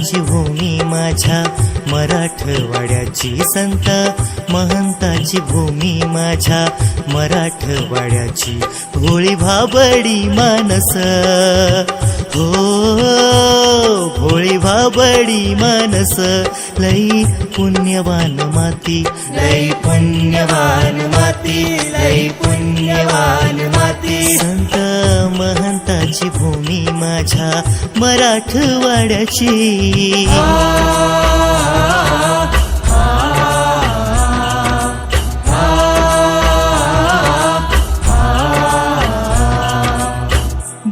महंताची भूमी माझ्या मराठवाड्याची, संत महंताची भूमी माझ्या मराठवाड्याची. भोळी भाबडी मानस हो, भोळी भाबडी मानस, लई पुण्यवान माती, लई पुण्यवान माती, लई पुण्यवान माती. संत महंताची भूमी माझ्या मराठवाड्याची.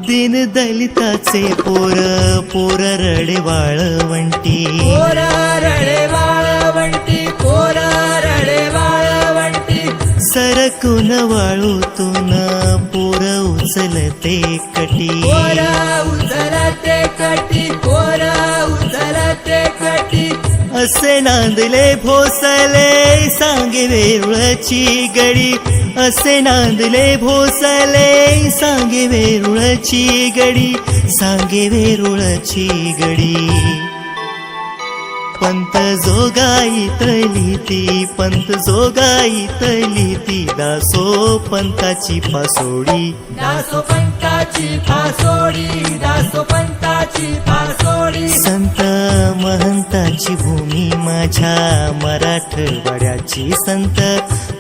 दीन दलिताचे पोर, पोर रडे वाळवंटी, पोर रडे वाळवंटी, पोर रडे वाळवंटी. सरकून वाळूतून पोर उचलते कटी, पोर उचलते कटी, पोर उचलते कटी. असे नांदले भोसले सांगे वेरुळची गडी, असे नांदले भोसले सांगे वेरुळची गडी, सांगे वेरुळची गडी. पंत जोगाईतली ती, पंत जोगाईतली ती, दासो पंताची पासोडी, दासो पंताची फासोडी, दासो पंताची फासोडी. संत महंताची भूमी माझ्या मराठवाड्याची, संत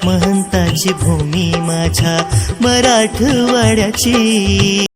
महंताची भूमी माझ्या मराठवाड्याची.